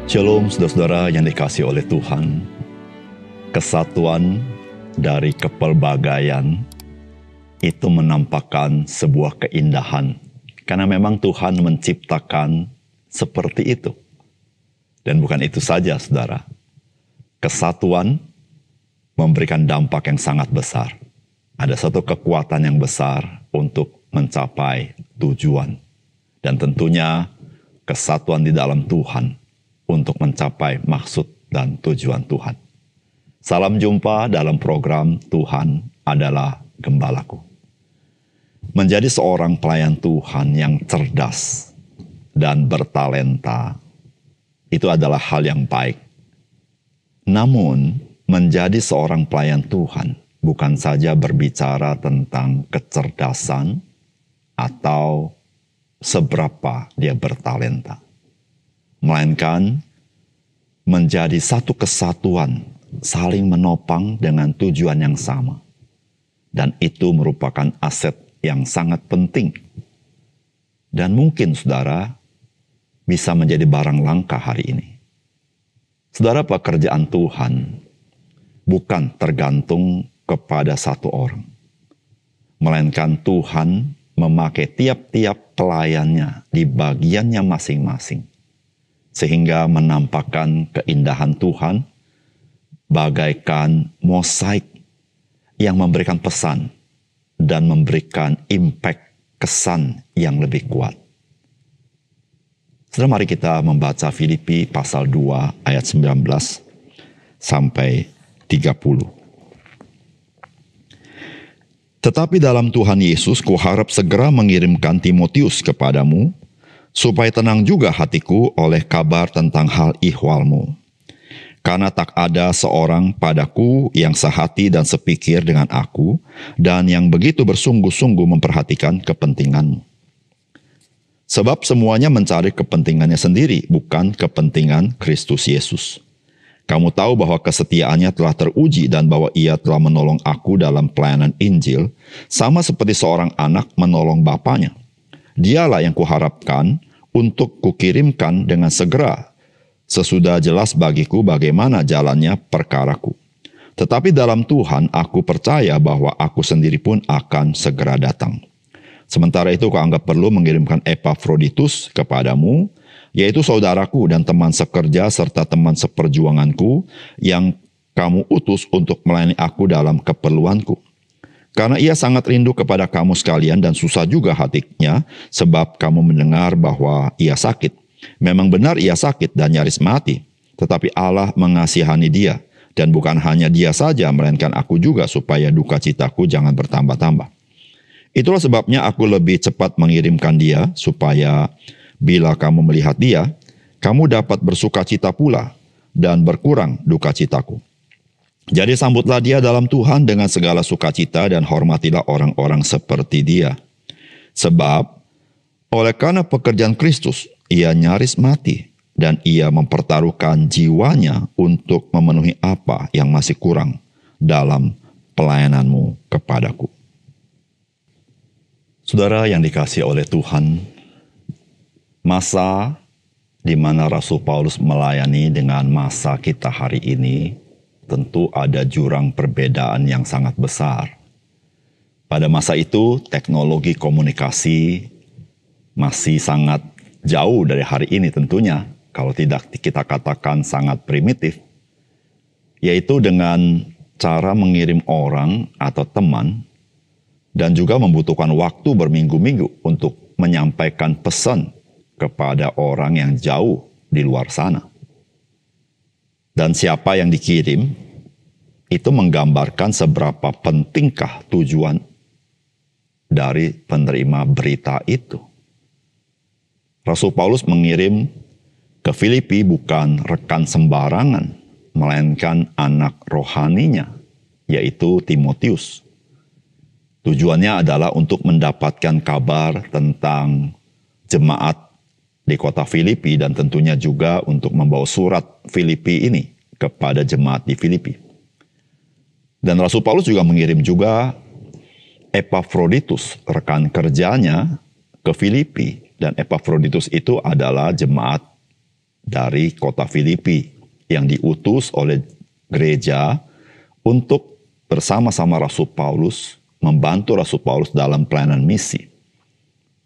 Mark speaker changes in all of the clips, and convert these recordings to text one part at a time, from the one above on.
Speaker 1: Shalom saudara-saudara yang dikasihi oleh Tuhan. Kesatuan dari kepelbagaian itu menampakkan sebuah keindahan. Karena memang Tuhan menciptakan seperti itu. Dan bukan itu saja saudara. Kesatuan memberikan dampak yang sangat besar. Ada satu kekuatan yang besar untuk mencapai tujuan. Dan tentunya kesatuan di dalam Tuhan untuk mencapai maksud dan tujuan Tuhan. Salam jumpa dalam program Tuhan adalah Gembalaku. Menjadi seorang pelayan Tuhan yang cerdas dan bertalenta, itu adalah hal yang baik. Namun, menjadi seorang pelayan Tuhan bukan saja berbicara tentang kecerdasan atau seberapa dia bertalenta. Melainkan menjadi satu kesatuan, saling menopang dengan tujuan yang sama. Dan itu merupakan aset yang sangat penting. Dan mungkin saudara bisa menjadi barang langka hari ini. Saudara, pekerjaan Tuhan bukan tergantung kepada satu orang. Melainkan Tuhan memakai tiap-tiap pelayannya di bagiannya masing-masing. Sehingga menampakkan keindahan Tuhan bagaikan mosaik yang memberikan pesan dan memberikan impact kesan yang lebih kuat. Sekarang mari kita membaca Filipi pasal 2 ayat 19 sampai 30. Tetapi dalam Tuhan Yesus kuharap segera mengirimkan Timotius kepadamu, supaya tenang juga hatiku oleh kabar tentang hal ihwalmu. Karena tak ada seorang padaku yang sehati dan sepikir dengan aku, dan yang begitu bersungguh-sungguh memperhatikan kepentinganmu. Sebab semuanya mencari kepentingannya sendiri, bukan kepentingan Kristus Yesus. Kamu tahu bahwa kesetiaannya telah teruji dan bahwa ia telah menolong aku dalam pelayanan Injil, sama seperti seorang anak menolong bapaknya. Dialah yang kuharapkan untuk kukirimkan dengan segera, sesudah jelas bagiku bagaimana jalannya perkaraku. Tetapi dalam Tuhan aku percaya bahwa aku sendiri pun akan segera datang. Sementara itu kuanggap perlu mengirimkan Epafroditus kepadamu, yaitu saudaraku dan teman sekerja serta teman seperjuanganku yang kamu utus untuk melayani aku dalam keperluanku. Karena ia sangat rindu kepada kamu sekalian dan susah juga hatinya sebab kamu mendengar bahwa ia sakit. Memang benar ia sakit dan nyaris mati, tetapi Allah mengasihani dia. Dan bukan hanya dia saja, melainkan aku juga supaya duka citaku jangan bertambah-tambah. Itulah sebabnya aku lebih cepat mengirimkan dia, supaya bila kamu melihat dia, kamu dapat bersuka cita pula dan berkurang duka citaku. Jadi sambutlah dia dalam Tuhan dengan segala sukacita dan hormatilah orang-orang seperti dia. Sebab oleh karena pekerjaan Kristus, ia nyaris mati dan ia mempertaruhkan jiwanya untuk memenuhi apa yang masih kurang dalam pelayananmu kepadaku. Saudara yang dikasihi oleh Tuhan, masa di mana Rasul Paulus melayani dengan masa kita hari ini, tentu ada jurang perbedaan yang sangat besar. Pada masa itu, teknologi komunikasi masih sangat jauh dari hari ini tentunya, kalau tidak kita katakan sangat primitif, yaitu dengan cara mengirim orang atau teman, dan juga membutuhkan waktu berminggu-minggu untuk menyampaikan pesan kepada orang yang jauh di luar sana. Dan siapa yang dikirim, itu menggambarkan seberapa pentingkah tujuan dari penerima berita itu. Rasul Paulus mengirim ke Filipi bukan rekan sembarangan, melainkan anak rohaninya, yaitu Timotius. Tujuannya adalah untuk mendapatkan kabar tentang jemaat di kota Filipi dan tentunya juga untuk membawa surat Filipi ini kepada jemaat di Filipi. Dan Rasul Paulus juga mengirim juga Epafroditus, rekan kerjanya, ke Filipi. Dan Epafroditus itu adalah jemaat dari kota Filipi yang diutus oleh gereja untuk bersama-sama Rasul Paulus membantu Rasul Paulus dalam pelayanan misi.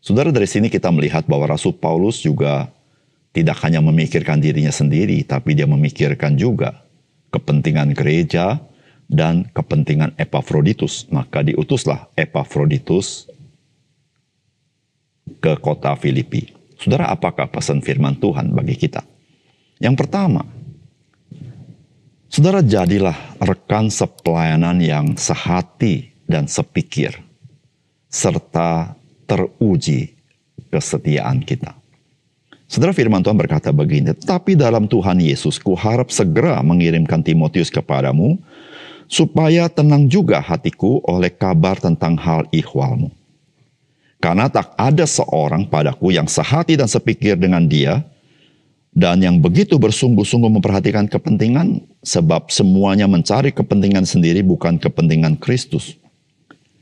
Speaker 1: Saudara, dari sini kita melihat bahwa Rasul Paulus juga tidak hanya memikirkan dirinya sendiri, tapi dia memikirkan juga kepentingan gereja dan kepentingan Epafroditus. Maka diutuslah Epafroditus ke kota Filipi. Saudara, apakah pesan firman Tuhan bagi kita? Yang pertama, saudara, jadilah rekan sepelayanan yang sehati dan sepikir, serta teruji kesetiaan kita. Saudara, firman Tuhan berkata begini, "Tetapi dalam Tuhan Yesus, kuharap segera mengirimkan Timotius kepadamu, supaya tenang juga hatiku oleh kabar tentang hal ihwalmu. Karena tak ada seorang padaku yang sehati dan sepikir dengan dia, dan yang begitu bersungguh-sungguh memperhatikan kepentingan, sebab semuanya mencari kepentingan sendiri, bukan kepentingan Kristus.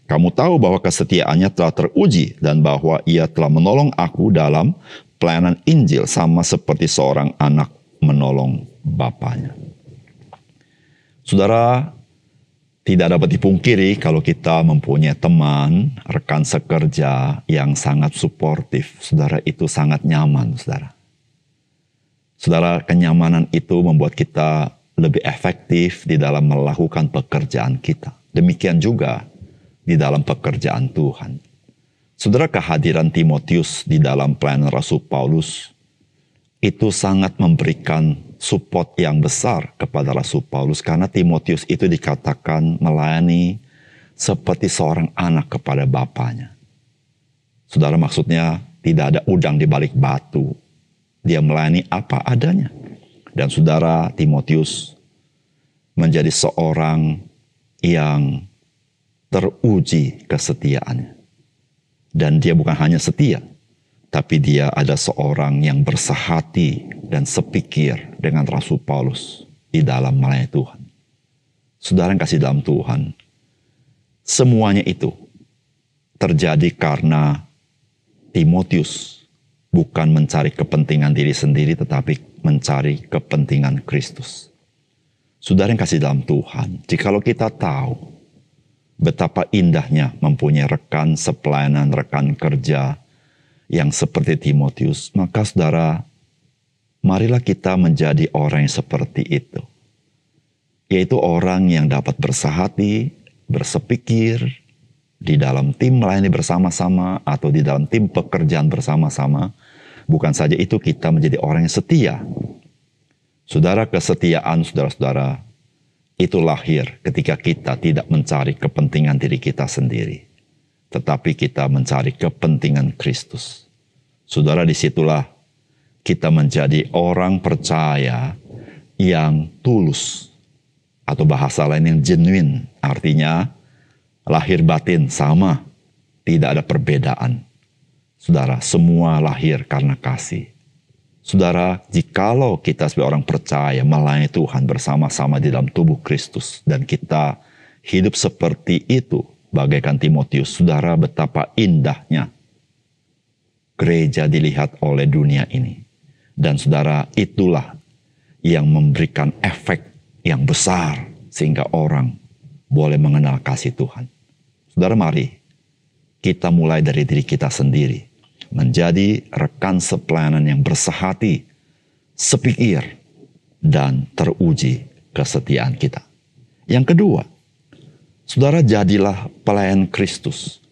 Speaker 1: Kamu tahu bahwa kesetiaannya telah teruji, dan bahwa ia telah menolong aku dalam pelayanan Injil sama seperti seorang anak menolong bapaknya." Saudara, tidak dapat dipungkiri kalau kita mempunyai teman, rekan sekerja yang sangat suportif. Saudara, itu sangat nyaman, saudara. Saudara, kenyamanan itu membuat kita lebih efektif di dalam melakukan pekerjaan kita. Demikian juga di dalam pekerjaan Tuhan. Saudara, kehadiran Timotius di dalam pelayanan Rasul Paulus itu sangat memberikan support yang besar kepada Rasul Paulus, karena Timotius itu dikatakan melayani seperti seorang anak kepada bapaknya. Saudara, maksudnya tidak ada udang di balik batu. Dia melayani apa adanya. Dan saudara, Timotius menjadi seorang yang teruji kesetiaannya. Dan dia bukan hanya setia, tapi dia ada seorang yang bersehati dan sepikir dengan Rasul Paulus di dalam melayani Tuhan. Saudara yang kasih dalam Tuhan, semuanya itu terjadi karena Timotius bukan mencari kepentingan diri sendiri, tetapi mencari kepentingan Kristus. Saudara yang kasih dalam Tuhan, jikalau kita tahu betapa indahnya mempunyai rekan sepelayanan, rekan kerja yang seperti Timotius, maka saudara, marilah kita menjadi orang yang seperti itu. Yaitu orang yang dapat bersehati, bersepikir, di dalam tim melayani bersama-sama, atau di dalam tim pekerjaan bersama-sama. Bukan saja itu, kita menjadi orang yang setia. Saudara, kesetiaan saudara-saudara, itu lahir ketika kita tidak mencari kepentingan diri kita sendiri, tetapi kita mencari kepentingan Kristus. Saudara, disitulah kita menjadi orang percaya yang tulus, atau bahasa lain yang genuine, artinya lahir batin sama, tidak ada perbedaan. Saudara, semua lahir karena kasih. Saudara, jikalau kita sebagai orang percaya melayani Tuhan bersama-sama di dalam tubuh Kristus, dan kita hidup seperti itu bagaikan Timotius, saudara, betapa indahnya gereja dilihat oleh dunia ini. Dan saudara, itulah yang memberikan efek yang besar sehingga orang boleh mengenal kasih Tuhan. Saudara, mari kita mulai dari diri kita sendiri, menjadi rekan sepelayanan yang bersehati, sepikir, dan teruji kesetiaan kita. Yang kedua, saudara, jadilah pelayan Kristus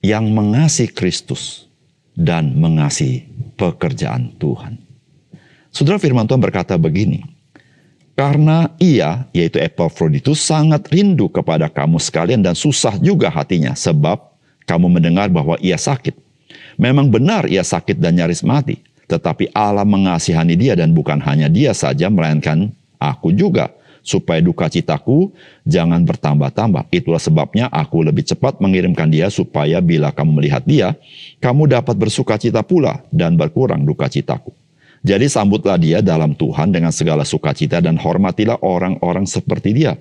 Speaker 1: yang mengasihi Kristus dan mengasihi pekerjaan Tuhan. Saudara, firman Tuhan berkata begini, "Karena ia," yaitu Epafroditus, "sangat rindu kepada kamu sekalian dan susah juga hatinya, sebab kamu mendengar bahwa ia sakit. Memang benar ia sakit dan nyaris mati, tetapi Allah mengasihani dia, dan bukan hanya dia saja, melainkan aku juga, supaya duka citaku jangan bertambah-tambah. Itulah sebabnya aku lebih cepat mengirimkan dia, supaya bila kamu melihat dia, kamu dapat bersuka cita pula dan berkurang duka citaku. Jadi sambutlah dia dalam Tuhan dengan segala sukacita, dan hormatilah orang-orang seperti dia.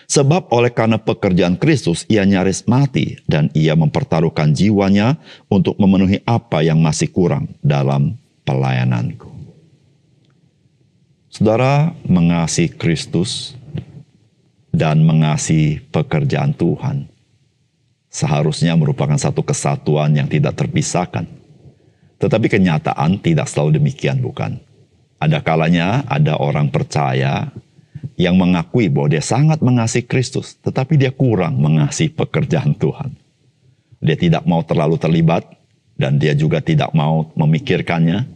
Speaker 1: Sebab oleh karena pekerjaan Kristus ia nyaris mati, dan ia mempertaruhkan jiwanya untuk memenuhi apa yang masih kurang dalam pelayananku." Saudara, mengasihi Kristus dan mengasihi pekerjaan Tuhan seharusnya merupakan satu kesatuan yang tidak terpisahkan. Tetapi kenyataan tidak selalu demikian, bukan? Ada kalanya ada orang percaya yang mengakui bahwa dia sangat mengasihi Kristus, tetapi dia kurang mengasihi pekerjaan Tuhan. Dia tidak mau terlalu terlibat, dan dia juga tidak mau memikirkannya,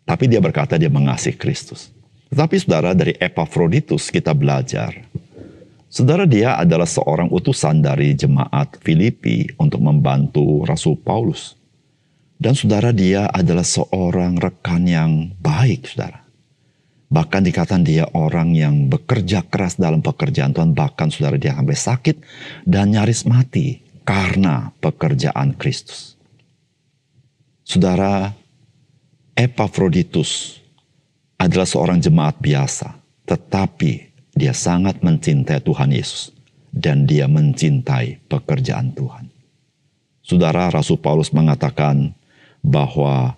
Speaker 1: tapi dia berkata dia mengasihi Kristus. Tetapi saudara, dari Epafroditus kita belajar, saudara, dia adalah seorang utusan dari jemaat Filipi untuk membantu Rasul Paulus. Dan saudara, dia adalah seorang rekan yang baik, saudara. Bahkan dikatakan dia orang yang bekerja keras dalam pekerjaan Tuhan. Bahkan saudara, dia sampai sakit dan nyaris mati karena pekerjaan Kristus. Saudara, Epafroditus adalah seorang jemaat biasa, tetapi dia sangat mencintai Tuhan Yesus dan dia mencintai pekerjaan Tuhan. Saudara, Rasul Paulus mengatakan bahwa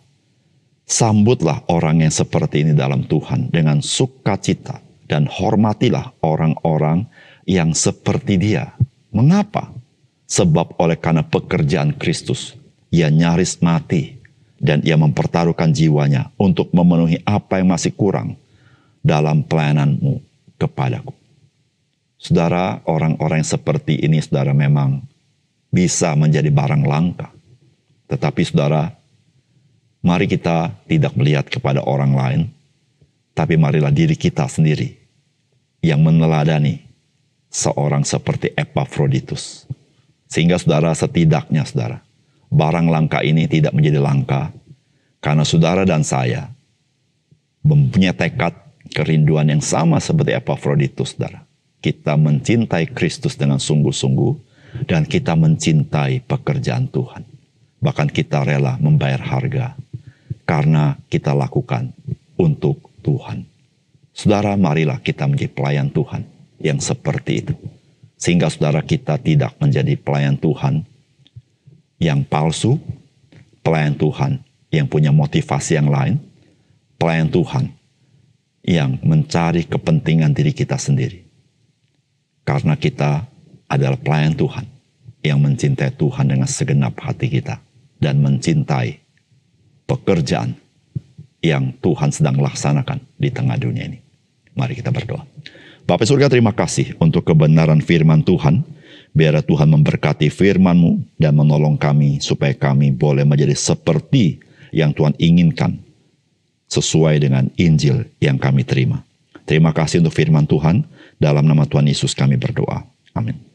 Speaker 1: sambutlah orang yang seperti ini dalam Tuhan dengan sukacita dan hormatilah orang-orang yang seperti dia. Mengapa? Sebab oleh karena pekerjaan Kristus, ia nyaris mati dan ia mempertaruhkan jiwanya untuk memenuhi apa yang masih kurang dalam pelayananmu kepadaku. Saudara, orang-orang yang seperti ini, saudara, memang bisa menjadi barang langka. Tetapi saudara, mari kita tidak melihat kepada orang lain, tapi marilah diri kita sendiri yang meneladani seorang seperti Epafroditus. Sehingga saudara, setidaknya saudara, barang langka ini tidak menjadi langka, karena saudara dan saya mempunyai tekad kerinduan yang sama seperti Epafroditus, saudara. Kita mencintai Kristus dengan sungguh-sungguh, dan kita mencintai pekerjaan Tuhan. Bahkan kita rela membayar harga, karena kita lakukan untuk Tuhan. Saudara, marilah kita menjadi pelayan Tuhan yang seperti itu. Sehingga saudara, kita tidak menjadi pelayan Tuhan yang palsu, pelayan Tuhan yang punya motivasi yang lain, pelayan Tuhan yang mencari kepentingan diri kita sendiri. Karena kita adalah pelayan Tuhan yang mencintai Tuhan dengan segenap hati kita dan mencintai pekerjaan yang Tuhan sedang laksanakan di tengah dunia ini. Mari kita berdoa. Bapa surga, terima kasih untuk kebenaran firman Tuhan. Biar Tuhan memberkati firman-Mu dan menolong kami supaya kami boleh menjadi seperti yang Tuhan inginkan sesuai dengan Injil yang kami terima. Terima kasih untuk firman Tuhan. Dalam nama Tuhan Yesus kami berdoa. Amin.